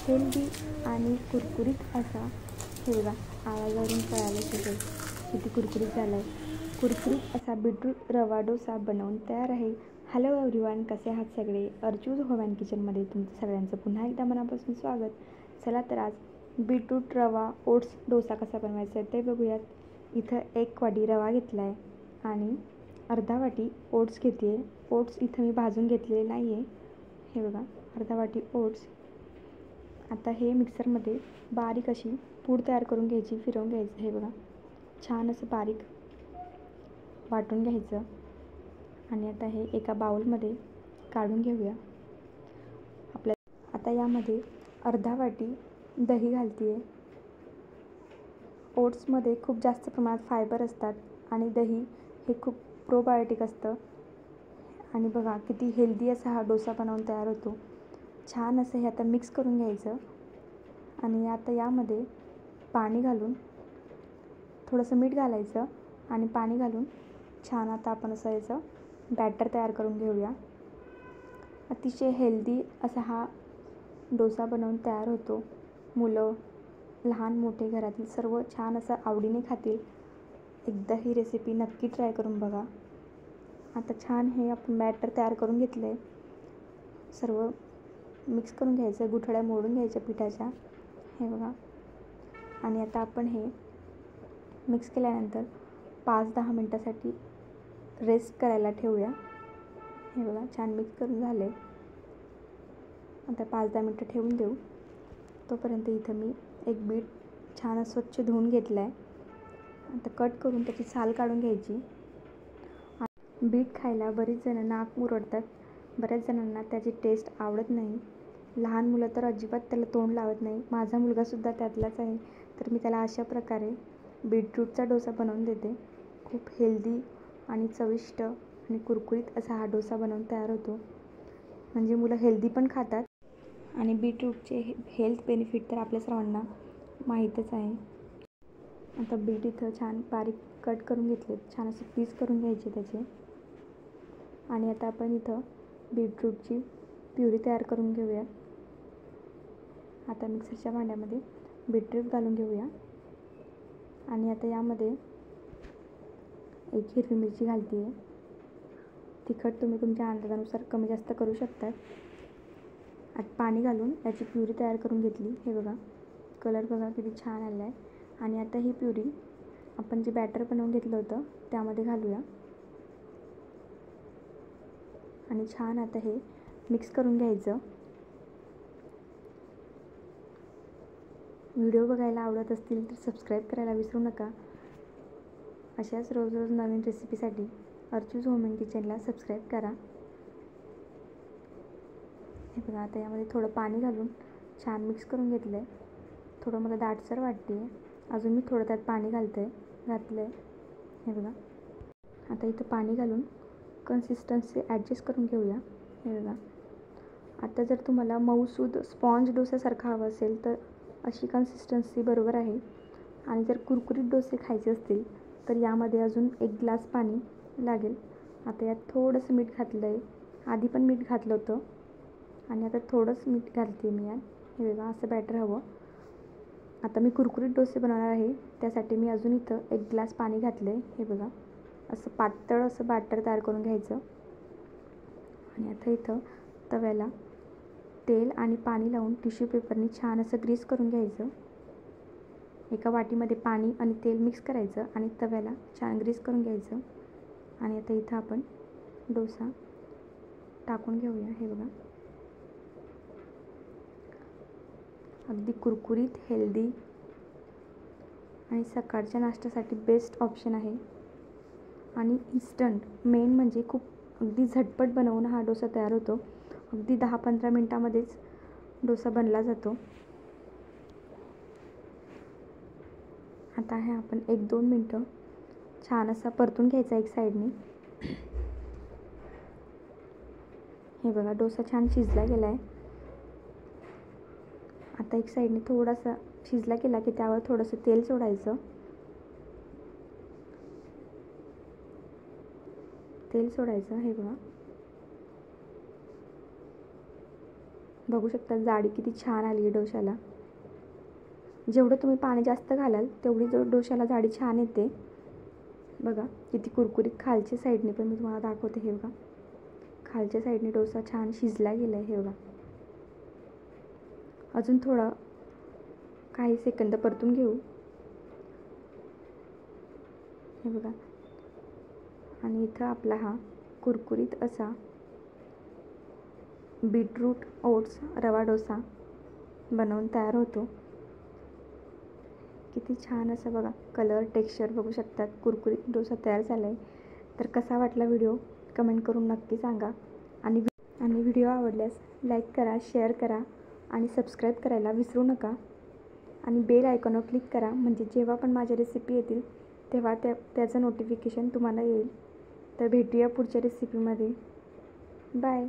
Healthy आणि कुरकुरीत असा, हे बघा आवाजावरून कळालं असेल किती कुरकुरीत झाला आहे, कुरकुरीत असा बीटरूट रवा डोसा बनवून तयार आहे. हॅलो एव्हरीवन, कसे आहात सगळे? अर्चूज होम अँड किचनमध्ये तुमचं सगळ्यांचं पुन्हा एकदा मनापासून स्वागत. चला तर आज बीटरूट रवा ओट्स डोसा कसा बनवायचा आहे ते बघूयात. इथं 1 वाटी रवा घेतला आहे आणि अर्धा वाटी ओट्स घेते आहे. ओट्स इथं मी भाजून घेतलेले नाही आहे. हे बघा अर्धा वाटी ओट्स. आता हे मिक्सरमध्ये बारीक अशी पूड तयार करून घ्यायची, फिरवून घ्यायचं. हे बघा छान असं बारीक वाटून घ्यायचं. आणि आता हे एका बाउलमध्ये काढून घेऊया. आता यामध्ये अर्धा वाटी दही घालते आहे. ओट्समध्ये खूप जास्त प्रमाणात फायबर असतात आणि दही हे खूप प्रोबायोटिक असतं. आणि बघा किती हेल्दी असा हा डोसा बनवून तयार होतो. छान असं हे आता मिक्स करून घ्यायचं. आणि आता यामध्ये पाणी घालून थोडंसं मीठ घालायचं आणि पाणी घालून छान आता आपण असं याचं बॅटर तयार करून घेऊया. अतिशय हेल्दी असा हा डोसा बनवून तयार होतो. मुलं, लहान मोठे घरातील सर्व छान असं आवडीने खातील. एकदा ही रेसिपी नक्की ट्राय करून बघा. आता छान हे आपण बॅटर तयार करून घेतलं आहे. सर्व मिक्स करून घ्यायचं, गुठळ्या मोडून घ्यायच्या पिठाच्या. हे बघा. आणि आता आपण हे मिक्स केल्यानंतर 5-10 मिनटासाठी रेस्ट करायला ठेवूया. हे बघा छान मिक्स करून झालं आहे. आता 5-10 मिनटं ठेवून देऊ. तोपर्यंत इथं मी एक बीट छान स्वच्छ धुवून घेतला आहे. आता कट करून त्याची साल काढून घ्यायची. बीट खायला बरीच जणं नाक मुरडतात. बऱ्याच जणांना त्याची टेस्ट आवडत नाही. लहान मुलं तर अजिबात त्याला तोंड लावत नाही. माझा मुलगासुद्धा त्यातलाच आहे. तर मी त्याला अशा प्रकारे बीटरूटचा डोसा बनवून देते. खूप हेल्दी आणि चविष्ट आणि कुरकुरीत असा हा डोसा बनवून तयार होतो. म्हणजे मुलं हेल्दी पण खातात आणि बीटरूटचे हेल्थ बेनिफिट तर आपल्या सर्वांना माहीतच आहे. आता बीट इथं छान बारीक कट करून घेतले. छान असे पीस करून घ्यायचे त्याचे. आणि आता आपण इथं बीटरूटची प्युरी तयार करून घेऊया. आता मिक्सरच्या भांड्यामध्ये बीटरूट घालून घेऊया. आणि आता यामध्ये 1 हिरवी मिरची घालते आहे. तिखट तुम्ही तुमच्या अंदाजानुसार कमी जास्त करू शकतात. आता पाणी घालून याची प्युरी तयार करून घेतली. हे बघा कलर बघा किती छान आला आहे. आणि आता ही प्युरी आपण जे बॅटर बनवून घेतलं होतं त्यामध्ये घालूया. आणि छान आता हे मिक्स करून घ्यायचं. व्हिडिओ बघायला आवडत असतील तर सबस्क्राईब करायला विसरू नका. अशाच रोज रोज नवीन रेसिपीसाठी अर्चूज होम अँड किचनला सबस्क्राईब करा. हे बघा आता यामध्ये थोडं पाणी घालून छान मिक्स करून घेतलं आहे. थोडं मला दाटसर वाटते आहे. अजून मी थोडं त्यात पाणी घातलं आहे. हे बघा आता इथं पाणी घालून कन्सिस्टन्सी ॲडजस्ट करून घेऊया. हे बघा आता जर तुम्हाला मऊसूद स्पॉन्ज डोसासारखा हवं असेल तर अशी कन्सिस्टन्सी बरोबर आहे. आणि जर कुरकुरीत डोसे खायचे असतील तर यामध्ये अजून 1 ग्लास पाणी लागेल. आता यात थोडंसं मीठ घातलं आहे. आधी पण मीठ घातलं होतं आणि आता थोडंसं मीठ घालते मी यात. हे बघा असं बॅटर हवं. आता मी कुरकुरीत डोसे बनवणार आहे त्यासाठी मी अजून इथं 1 ग्लास पाणी घातलं आहे. हे बघा असं पातळ असं बॅटर तयार करून घ्यायचं. आणि आता इथं तव्याला तेल आणि पाणी लावून टिश्यू पेपरनी छान असं ग्रीस करून घ्यायचं. एका वाटीमध्ये पाणी आणि तेल मिक्स करायचं आणि तव्याला छान ग्रीस करून घ्यायचं. आणि आता इथं आपण डोसा टाकून घेऊया. हे बघा अगदी कुरकुरीत, हेल्दी आणि सकाळच्या नाश्त्यासाठी बेस्ट ऑप्शन आहे. आणि इन्स्टंट मेन म्हणजे खूप अगदी झटपट बनवून हा डोसा तयार होतो. अगदी 10-15 मिनटामध्येच डोसा बनला जातो. आता हे आपण 1-2 मिनटं छान असा परतून घ्यायचा एक साईडने. हे बघा डोसा छान शिजला गेला आहे. आता एक साईडने थोडासा शिजला गेला की त्यावर थोडंसं तेल सोडायचं. हे बघा बघू शकता जाडी किती छान आली आहे डोशाला. जेवढं तुम्ही पाणी जास्त घालाल तेवढी डोशाला जाडी छान येते. बघा किती कुरकुरीत खालच्या साईडने पण मी तुम्हाला दाखवते. हे बघा खालच्या साईडने डोसा छान शिजला गेला आहे. हे बघा अजून थोडं काही सेकंद परतून घेऊ. हे बघा आणि इथं आपला हा कुरकुरीत असा बीटरूट ओट्स रवा डोसा बनवून तयार होतो. किती छान असं बघा कलर टेक्स्चर बघू शकतात. कुरकुरीत डोसा तयार झाला आहे. तर कसा वाटला व्हिडिओ कमेंट करून नक्की सांगा. आणि व्हिडिओ आवडल्यास लाईक करा, शेअर करा आणि सबस्क्राईब करायला विसरू नका. आणि बेल आयकॉनवर क्लिक करा म्हणजे जेव्हा पण माझ्या रेसिपी येतील तेव्हा त्याचं नोटिफिकेशन तुम्हाला येईल. तर भेटूया पुढच्या रेसिपीमध्ये. बाय.